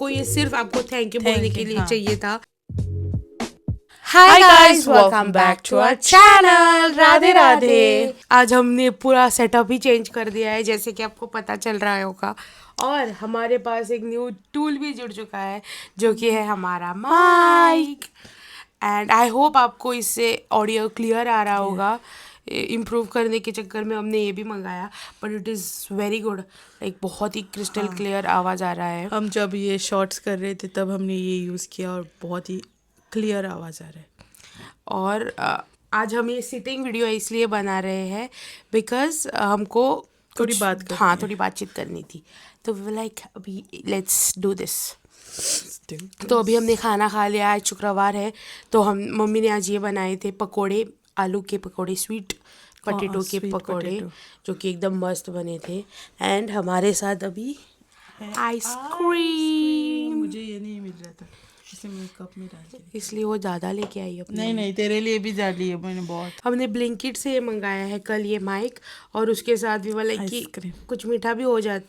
आपको ये सिर्फ आपको थैंक यू बोलने के लिए हाँ। चाहिए था। Hi guys, welcome back to our channel. Radhe Radhe. आज हमने पूरा सेटअप ही चेंज कर दिया है, जैसे कि आपको पता चल रहा होगा, और हमारे पास एक न्यू टूल भी जुड़ चुका है जो कि है हमारा माइक। एंड आई होप आपको इससे ऑडियो क्लियर आ रहा होगा। इम्प्रूव करने के चक्कर में हमने ये भी मंगाया, but it is very good. Like बहुत ही क्रिस्टल क्लियर आवाज़ आ रहा है। हम जब ये शॉर्ट्स कर रहे थे तब हमने ये यूज़ किया और बहुत ही क्लियर आवाज़ आ रहा है। और आज हम ये सिटिंग वीडियो इसलिए बना रहे हैं बिकॉज हमको थोड़ी कुछ- बात करनी हाँ है। थोड़ी बातचीत करनी थी, तो लाइक अभी लेट्स डू दिस। तो अभी हमने खाना खा लिया, आज शुक्रवार है, तो हम मम्मी ने आज ये बनाए थे पकोड़े, आलू के पकोड़े, स्वीट पटेटो के sweet पकोड़े, potato। जो कि एकदम मस्त बने थे। एंड हमारे साथ अभी आइसक्रीम, मुझे ये नहीं मिल रहा था, इसे मैं कप में डाल दी। इसलिए वो ज़्यादा लेके आई अपने। नहीं नहीं, तेरे लिए भी डाली है मैंने बहुत। हमने ब्लिंकिट से ये मंगाया है कल ये माइक, और उसके साथ भी वाला कि आइसक्रीम कुछ मीठा भी हो जाए।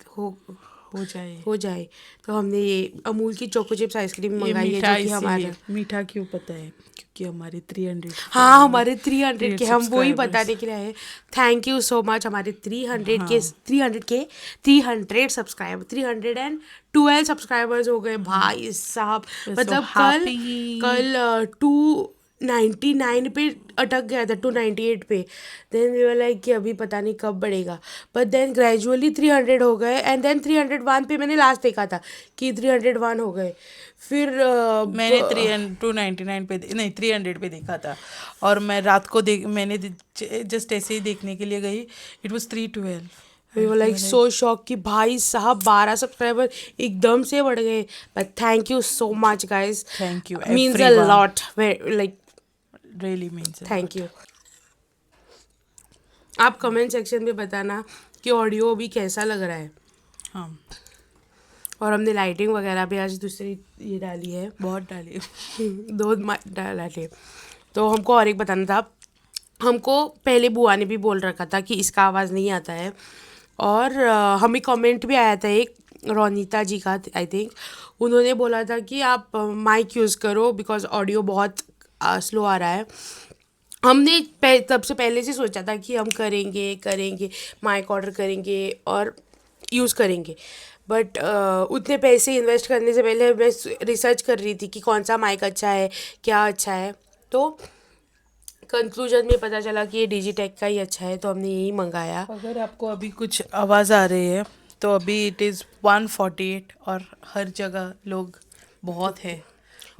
हो जाए, तो हमने ये अमूल की चोको चिप्स आइसक्रीम ये मंगाई है, मीठा जो कि हमारा इसीलिए मीठा क्यों पता है, क्योंकि हमारे 300 हाँ हमारे 300 के, हम वही subscribers। बताने के लिए आए। थैंक यू सो मच हमारे 300 सब्सक्राइबर, 312 सब्सक्राइबर्स हो गए भाई साहब। so मतलब happy। कल 299 पे अटक गया था, 298 पे। देन वी वर लाइक कि अभी पता नहीं कब बढ़ेगा, बट देन ग्रेजुअली 300 हो गए, एंड देन 301 पे मैंने लास्ट देखा था कि 301 हो गए। फिर मैंने 299 पे नहीं 300 पे देखा था, और मैं रात को मैंने जस्ट ऐसे ही देखने के लिए गई, it was 312। We were like so shock कि भाई साहब 12 सब्सक्राइबर एकदम से बढ़ गए। But thank you so much guys, Thank you, means a everyone। Lot, like really means thank you. आप कमेंट सेक्शन में बताना कि ऑडियो भी कैसा लग रहा है। हाँ, और हमने लाइटिंग वगैरह भी आज दूसरी ये डाली है, बहुत डाली। दो डाले। तो हमको और एक बताना था, हमको पहले बुआ ने भी बोल रखा था कि इसका आवाज़ नहीं आता है, और हमें कमेंट भी आया था एक रोनीता जी का, आई थिंक, उन्होंने बोला था कि आप माइक यूज़ करो बिकॉज ऑडियो बहुत स्लो आ रहा है। हमने तब से पहले से सोचा था कि हम करेंगे माइक ऑर्डर करेंगे और यूज़ करेंगे, बट उतने पैसे इन्वेस्ट करने से पहले मैं रिसर्च कर रही थी कि कौन सा माइक अच्छा है, क्या अच्छा है, तो कंक्लूजन में पता चला कि ये डिजिटेक का ही अच्छा है, तो हमने यही मंगाया। अगर आपको अभी कुछ आवाज़ आ रही है तो अभी इट इज़ 148, और हर जगह लोग बहुत है,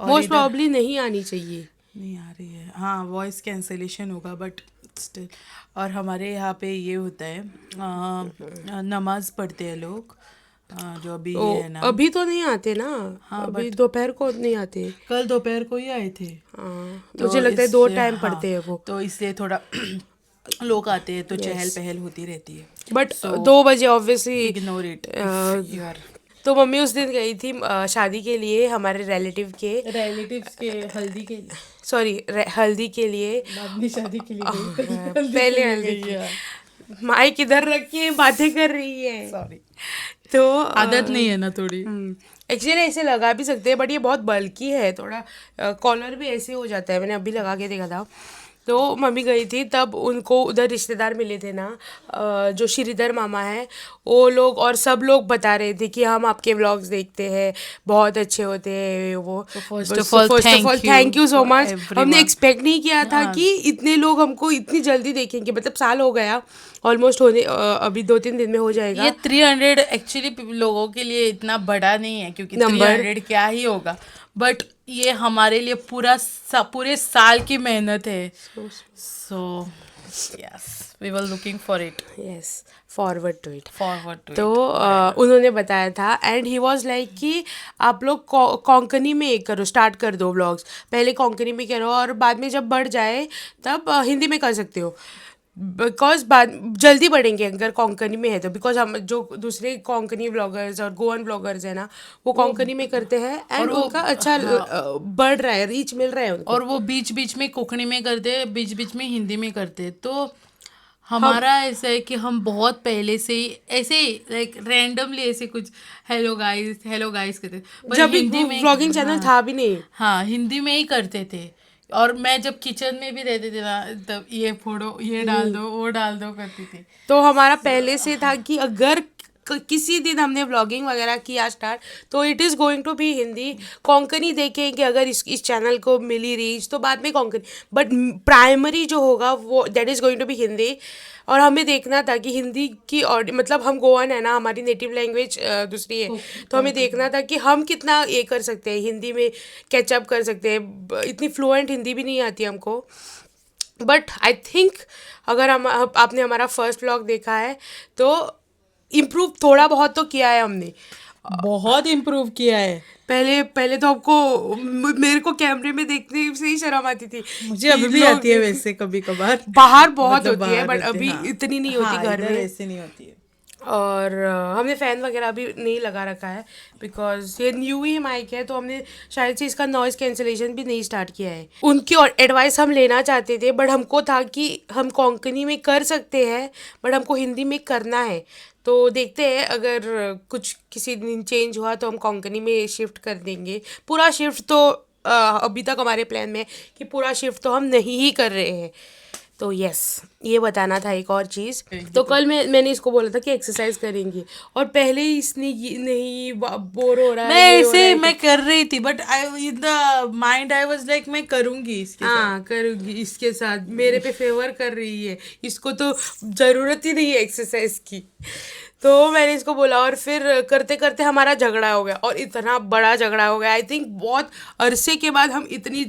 और मोस्ट इधर प्रॉब्ली नहीं आनी चाहिए। नहीं आ रही है। हाँ, वॉइस कैंसलेशन होगा, बट स्टिल। और हमारे यहाँ पे ये होता है, नमाज पढ़ते हैं लोग, जो अभी ओ, ये है ना। अभी तो नहीं आते ना, हाँ, अभी but दोपहर को नहीं आते। कल दोपहर को ही आए थे। हाँ, तो मुझे लगता है 2 इसलिए टाइम हाँ, पढ़ते हैं वो। तो इसलिए थोड़ा लोग आते हैं तो चहल Yes. पहल होती रहती है, बट So, 2 बजे obviously. Ignore it you are तो मम्मी उस दिन गई थी शादी के लिए, हमारे रिलेटिव के, रिलेटिव्स के हल्दी के सॉरी हल्दी के लिए, अपनी शादी के लिए पहले हल्दी। माइक इधर रख के बातें कर रही है, सॉरी, तो आदत नहीं है ना थोड़ी। एक्चुअली ऐसे लगा भी सकते हैं, बट ये बहुत बल्की है थोड़ा, कॉलर भी ऐसे हो जाता है, मैंने अभी लगा के देखा था। तो मम्मी गई थी तब उनको उधर रिश्तेदार मिले थे ना, जो श्रीधर मामा है, वो लोग और सब लोग बता रहे थे कि हम आपके व्लॉग्स देखते हैं, बहुत अच्छे होते हैं वो। first of all, thank you thank you so for much. हमने everyone। एक्सपेक्ट नहीं किया था हाँ। कि इतने लोग हमको इतनी जल्दी देखेंगे, मतलब साल हो गया ऑलमोस्ट होने, अभी 2-3 दिन में हो जाएगा। ये 300 एक्चुअली लोगों के लिए इतना बड़ा नहीं है, क्योंकि नंबर 300 क्या ही होगा, बट ये हमारे लिए पूरे साल की मेहनत है। So yes, we were looking for it, yes, forward to it. Forward to तो इट। उन्होंने बताया था, एंड ही वॉज लाइक कि आप लोग कोंकणी में एक करो, स्टार्ट कर दो व्लॉग्स, पहले कोंकणी में करो और बाद में जब बढ़ जाए तब हिंदी में कर सकते हो, बिकॉज बाद जल्दी बढ़ेंगे अगर कोंकणी में है तो, बिकॉज हम जो दूसरे कोंकणी व्लॉगर्स और गोवन व्लॉगर्स है ना, वो कोंकणी में करते हैं, एंड वो- उनका अच्छा बढ़ रहा है, रीच मिल रहा है उनको। और वो बीच बीच में कोंकणी में करते, बीच बीच में हिंदी में करते, तो हमारा ऐसा है कि हम बहुत पहले से ही ऐसे ही लाइक रैंडमली ऐसे कुछ हेलो गाइस करते थे। पर जब हिंदी में व्लॉगिंग चैनल हाँ था भी नहीं। हाँ हिंदी में ही करते थे। और मैं जब किचन में भी रहते थे ना, तब ये फोड़ो, ये डाल दो, वो डाल दो करती थी। तो हमारा पहले से था कि अगर किसी दिन हमने व्लॉगिंग वगैरह किया स्टार्ट, तो it is going to be Hindi. Konkani देखेंगे अगर इस चैनल को मिली रीच तो बाद में कोंकणी, बट प्राइमरी जो होगा वो that is going to be Hindi. और हमें देखना था कि हिंदी की मतलब हम गोवन है ना, हमारी नेटिव लैंग्वेज दूसरी है, तो हमें देखना था कि हम कितना ये कर सकते हैं हिंदी में, कैचअप कर सकते हैं। इतनी फ्लुएंट हिंदी भी नहीं आती हमको, बट आई थिंक अगर हम आपने हमारा फर्स्ट व्लॉग देखा है तो इम्प्रूव थोड़ा बहुत तो किया है हमने। बहुत इम्प्रूव किया है। पहले पहले तो आपको मेरे को कैमरे में देखने से ही शर्म आती थी मुझे कि अभी भी लोग आती है वैसे कभी कभार। बाहर बहुत मतलब होती है, बाहर बट होते अभी हाँ इतनी नहीं होती हाँ, घर इधर में। ऐसे नहीं होती है। और हमने फ़ैन वगैरह भी नहीं लगा रखा है बिकॉज ये न्यू ही माइक है, तो हमने शायद से इसका नॉइज़ कैंसिलेशन भी नहीं स्टार्ट किया है। उनकी और एडवाइस हम लेना चाहते थे, बट हमको था कि हम कोंकणी में कर सकते हैं, बट हमको हिंदी में करना है। तो देखते हैं अगर कुछ किसी दिन चेंज हुआ तो हम कोंकणी में शिफ्ट कर देंगे। पूरा शिफ्ट तो अभी तक हमारे प्लान में है कि पूरा शिफ्ट तो हम नहीं ही कर रहे हैं। तो यस, ये बताना था एक और चीज़। तो कल मैंने इसको बोला था कि एक्सरसाइज करेंगे, और पहले ही इसने नहीं बोर हो रहा है, मैं ये हो रहा ऐसे है मैं कर रही थी, but I in the mind I was like मैं करूंगी इसके साथ। हाँ करूँगी इसके साथ, मेरे पे फेवर कर रही है, इसको तो ज़रूरत ही नहीं है एक्सरसाइज की। तो मैंने इसको बोला, और फिर करते करते हमारा झगड़ा हो गया, और इतना बड़ा झगड़ा हो गया। आई थिंक बहुत अरसे के बाद हम इतनी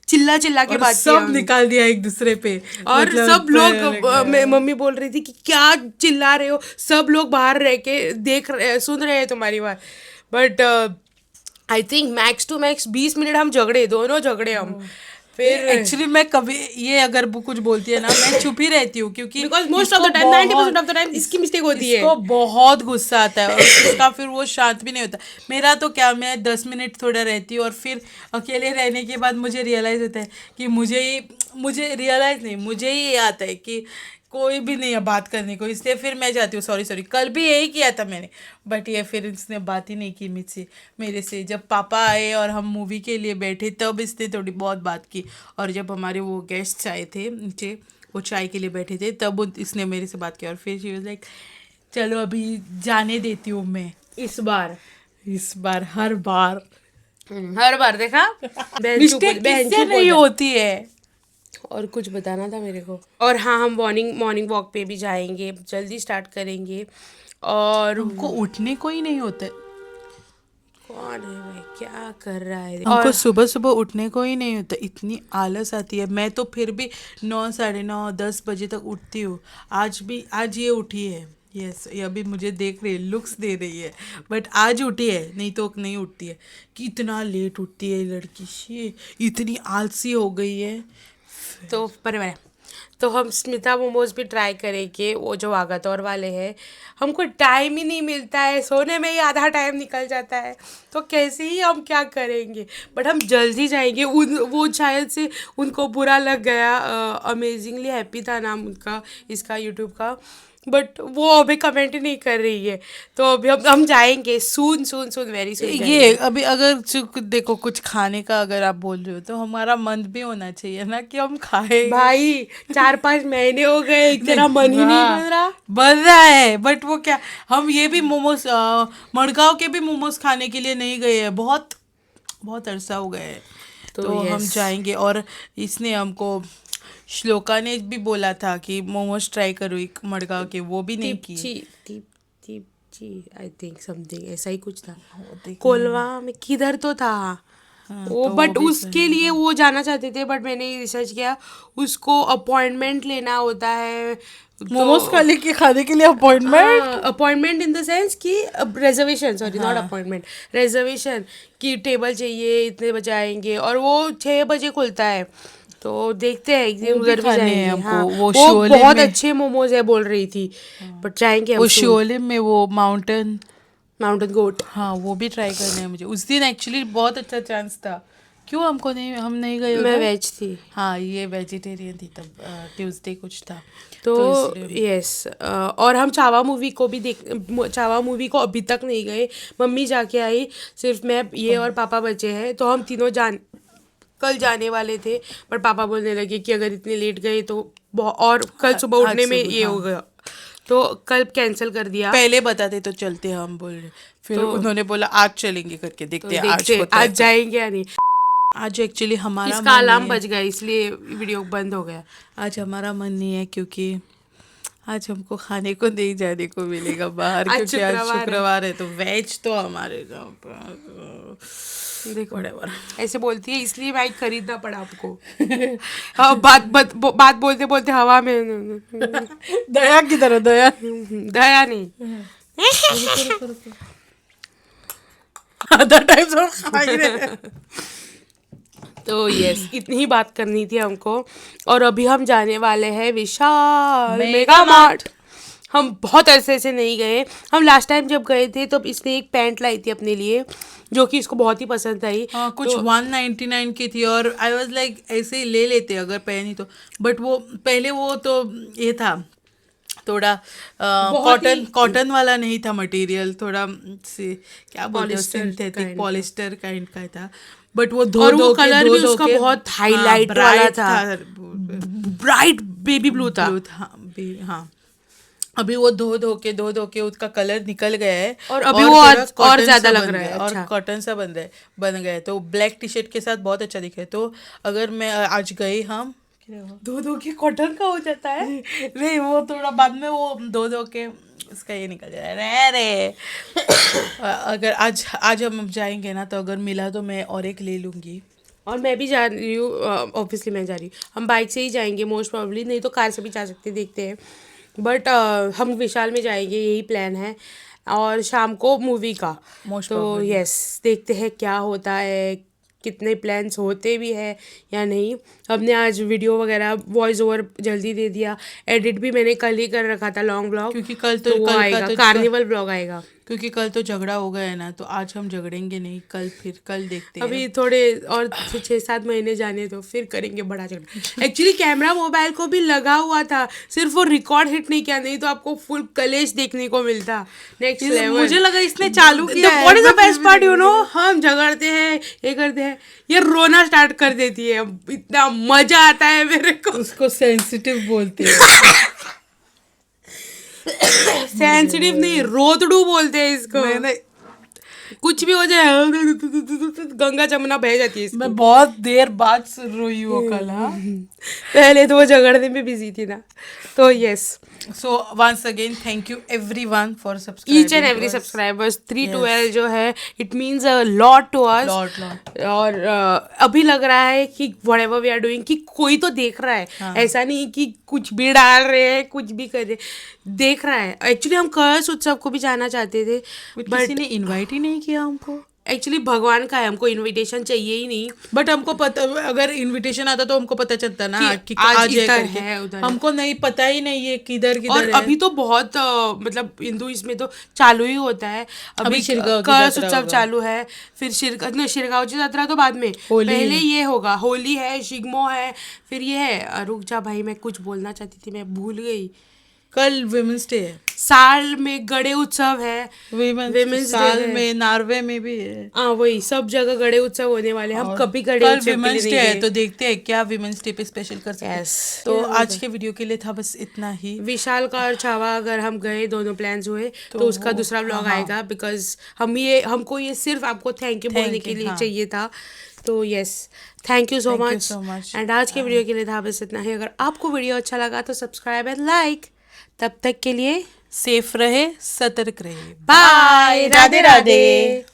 चिल्ला चिल्ला के और बात किया सब हमने। निकाल दिया एक दूसरे पे। और मतलब सब लोग मम्मी बोल रही थी कि क्या चिल्ला रहे हो, सब लोग बाहर रह के सुन रहे हैं तुम्हारी बात। But I think max to max 20 minute हम झगड़े, दोनों झगड़े हम। फिर एक्चुअली मैं कभी ये अगर वो कुछ बोलती है ना, मैं चुप ही रहती हूँ, क्योंकि बिकॉज मोस्ट ऑफ इसको the time 90% of the time बहुत इसकी मिस्टेक होती है। इसको बहुत गुस्सा आता है, और उसका फिर वो शांत भी नहीं होता। मेरा तो क्या, मैं 10 मिनट थोड़ा रहती हूँ, और फिर अकेले रहने के बाद मुझे रियलाइज होता है कि मुझे रियलाइज नहीं, मुझे ही ये आता है कि कोई भी नहीं है बात करने को, इसलिए फिर मैं जाती हूँ सॉरी सॉरी। कल भी यही किया था मैंने, बट ये फिर इसने बात ही नहीं की मुझसे, मेरे से। जब पापा आए और हम मूवी के लिए बैठे तब इसने थोड़ी बहुत बात की, और जब हमारे वो गेस्ट्स आए थे नीचे, वो चाय के लिए बैठे थे, तब इसने मेरे से बात की। और फिर शी वाज लाइक चलो अभी जाने देती हूँ मैं। इस बार इस बार हर बार हर बार देखा मिस्टेक किससे नहीं होती है। और कुछ बताना था मेरे को। और हाँ, हम मॉर्निंग वॉक पे भी जाएंगे, जल्दी स्टार्ट करेंगे। और हमको उठने को ही नहीं होता है। कौन है भाई, क्या कर रहा है? हमको और सुबह सुबह उठने को ही नहीं होता, इतनी आलस आती है। मैं तो फिर भी 9, 9:30, 10 बजे तक उठती हूँ। आज ये उठी है, यस ये अभी मुझे देख रही है, लुक्स दे रही है, बट आज उठी है, नहीं तो नहीं उठती है। कितना लेट उठती है ये लड़की, ये इतनी आलसी हो गई है। तो पर तो हम स्मिता मोमोज भी ट्राई करेंगे, वो जो वागातौर वाले हैं। हमको टाइम ही नहीं मिलता है, सोने में ही आधा टाइम निकल जाता है, तो कैसे ही हम क्या करेंगे। बट हम जल्दी जाएंगे। वो शायद से उनको बुरा लग गया, अमेजिंगली हैप्पी था नाम उनका इसका यूट्यूब का, बट वो अभी कमेंट ही नहीं कर रही है। तो अभी हम जाएंगे सून वेरी सून ये अभी अगर देखो कुछ खाने का अगर आप बोल रहे हो, तो हमारा मन भी होना चाहिए ना कि हम खाए। भाई 4-5 महीने हो गए, तेरा मन ही नहीं बन रहा। बन रहा है, बट वो क्या, हम ये भी मोमोज मडगांव के भी मोमोज खाने के लिए नहीं गए हैं, बहुत बहुत अरसा हो गया है। तो हम यस, जाएंगे। और इसने हमको, श्लोका ने भी बोला था कि मोमोज ट्राई करो एक मडगांव के, वो भी नहीं किए। टीपची आई थिंक समथिंग ऐसा ही कुछ था। देखना कोलवा में किधर तो था हाँ, वो, तो बट भी उसके लिए वो जाना चाहते थे, बट मैंने रिसर्च किया, उसको अपॉइंटमेंट लेना होता है। मोमोज तो खाने के लिए अपॉइंटमेंट। हाँ, अपॉइंटमेंट इन द सेंस कि रिजर्वेशन, सॉरी नॉट हाँ अपॉइंटमेंट, रिजर्वेशन कि टेबल चाहिए, इतने बजे आएंगे, और वो 6 बजे खुलता है। तो देखते हैं एक दिन वो भी उधर भी खाने हैं जाएंगे। हमको, हाँ, वो वो शोले बहुत में। अच्छे मोमोज है बोल रही थी, बट जाएंगे हम वो सून। शोले में वो माउंटेन माउंटेन गोट। हाँ वो भी ट्राई करना है मुझे। उस दिन एक्चुअली बहुत अच्छा चांस था, क्यों हमको नहीं, हम नहीं गए मैं उधर? वेज थी। हाँ ये वेजिटेरियन थी तब, ट्यूसडे कुछ था तो इसलिए। यस, और हम चावा मूवी को भी चावा मूवी को अभी तक नहीं गए। मम्मी जाके आई, सिर्फ मैं ये और पापा बचे हैं, तो हम तीनों कल जाने वाले थे, पर पापा बोलने लगे कि अगर इतने लेट गए तो और कल सुबह आज उठने में सुबह, ये हो हाँ। गया, तो कल कैंसिल कर दिया। पहले बताते तो चलते, हम बोल रहे, फिर तो उन्होंने बोला आज चलेंगे करके, तो देखते हैं आज देखते होता है आज जाएंगे या नहीं। आज एक्चुअली हमारा इसका मन अलार्म नहीं है। बज गया, इसलिए वीडियो बंद हो गया। आज हमारा मन नहीं है क्योंकि आज हमको खाने को नहीं जाने को मिलेगा बाहर, आज क्योंकि आज शुक्रवार है। शुक्रवार है, तो वेज तो हमारे गाँव पर देखो whatever। ऐसे बोलती है, इसलिए बाइक खरीदना पड़ा आपको। हाँ, बात बोलते बोलते हवा में दया की तरह, दया। दया नहीं। आधा टाइम सब खा ही रहे हैं। तो यस, इतनी ही बात करनी थी हमको। और अभी हम जाने वाले हैं विशाल मेगा मार्ट। हम बहुत अरसे से नहीं गए। हम लास्ट टाइम जब गए थे तो इसने एक पैंट लाई थी अपने लिए, जो कि इसको बहुत ही पसंद आई। हाँ कुछ 199 की थी, और आई वाज लाइक ऐसे ही ले लेते अगर पहनी तो, बट वो पहले वो तो ये था थोड़ा कॉटन वाला नहीं था मटेरियल, थोड़ा से क्या बोलते हैं, Polyester synthetic kind polyester kind का था, बट वो और वो कलर भी उसका बहुत हाईलाइट वाला था, ब्राइट बेबी ब्लू था। हाँ अभी वो धो के उसका कलर निकल गया है, और अभी वो थोड़ा और cotton ज्यादा सा लग बन रहा है, गया, और अच्छा। कॉटन सा बन गया है, तो ब्लैक टी शर्ट के साथ बहुत अच्छा दिखा है। तो अगर मैं आज गई, हम धो के कॉटन का हो जाता है। नहीं वो थोड़ा बाद में वो धो के उसका ये निकल जाए रे अगर आज हम जाएंगे ना, तो अगर मिला तो मैं और एक ले लूंगी। और मैं भी जा रही हूँ, ऑब्वियसली मैं जा रही हूँ। हम बाइक से ही जाएंगे मोस्ट प्रॉब्ली, नहीं तो कार से भी जा सकते, देखते हैं। बट हम विशाल में जाएंगे, यही प्लान है। और शाम को मूवी का, Most तो probably। यस, देखते हैं क्या होता है, कितने प्लान्स होते भी हैं या नहीं। हमने आज वीडियो वगैरह वॉइस ओवर जल्दी दे दिया, एडिट भी मैंने कल ही कर रखा था, लॉन्ग ब्लॉग, क्योंकि कल तो वो आएगा, कार्निवल ब्लॉग आएगा। क्योंकि कल तो झगड़ा हो गया है ना, तो आज हम झगड़ेंगे नहीं, कल देखते हैं। अभी थोड़े और 6-7 महीने जाने दो, फिर करेंगे बड़ा झगड़ा। एक्चुअली कैमरा मोबाइल को भी लगा हुआ था, सिर्फ वो रिकॉर्ड हिट नहीं किया, नहीं तो आपको फुल कलेश देखने को मिलता। Next level. मुझे लगा इसने चालू किया है। What is the best part, you know, हम झगड़ते हैं, ये करते हैं, ये रोना स्टार्ट कर देती है, इतना मजा आता है मेरे को। उसको सेंसिटिव बोलते हैं। सेंसिटिव नहीं, रोतड़ू बोलते हैं इसको। मैंने कुछ भी हो जाए गंगा जमुना बह जाती है इसकी। मैं बहुत देर बाद सुन रही हूँ कल। हाँ पहले तो वो झगड़ने में बिजी थी ना, तो yes, so once again thank you everyone for each and subscribing every subscribers. 312 जो है, it means a lot to us. Lot और अभी लग रहा है कि व्हाटएवर वी आर डूइंग, कि कोई तो देख रहा है। हाँ। ऐसा नहीं कि कुछ भी डाल रहे हैं, कुछ भी कर रहे हैं, देख रहा है। एक्चुअली हम कलश उत्सव को भी जाना चाहते थे, बट किसी ने इनवाइट ही नहीं किया हमको। एक्चुअली भगवान का है, हमको इनविटेशन चाहिए ही नहीं। बट हमको पता, अगर इनविटेशन आता तो हमको पता चलता ना कि कि आज आज है इधर करके। है, उधर है। हमको नहीं पता ही नहीं है किधर और है। अभी तो बहुत मतलब हिंदू इसमें तो चालू ही होता है। अभी शिरगांव की कलश यात्रा उत्सव होगा। चालू है, फिर शिरगांवची यात्रा तो बाद में, होली। पहले ये होगा, होली है, शिगमो है, फिर ये है। रुक जा भाई, मैं कुछ बोलना चाहती थी, मैं भूल गई। कल विमेंस डे है, साल में गड़े उत्सव है, विमेंस Women's साल Day है। में नार्वे में भी है। हाँ वही, सब जगह गड़े उत्सव होने वाले। हम और कभी गड़े कल उत्सव के लिए विमेंस नहीं डे है, गए। तो देखते हैं क्या विमेंस डे पे स्पेशल कर सकते हैं। Yes। तो ये आज के वीडियो के लिए था बस इतना ही। विशाल का और छावा अगर हम गए, दोनों प्लान्स हुए, तो उसका दूसरा व्लॉग हाँ। आएगा, बिकॉज हमको ये सिर्फ आपको थैंक यू बोलने के लिए हाँ। चाहिए था। तो yes, thank you so Thank you much. so much। And आज के वीडियो के लिए था बस इतना ही। अगर आपको वीडियो अच्छा लगा तो सब्सक्राइब एंड लाइक। तब तक के लिए सेफ रहे, सतर्क रहे। बाय, राधे राधे।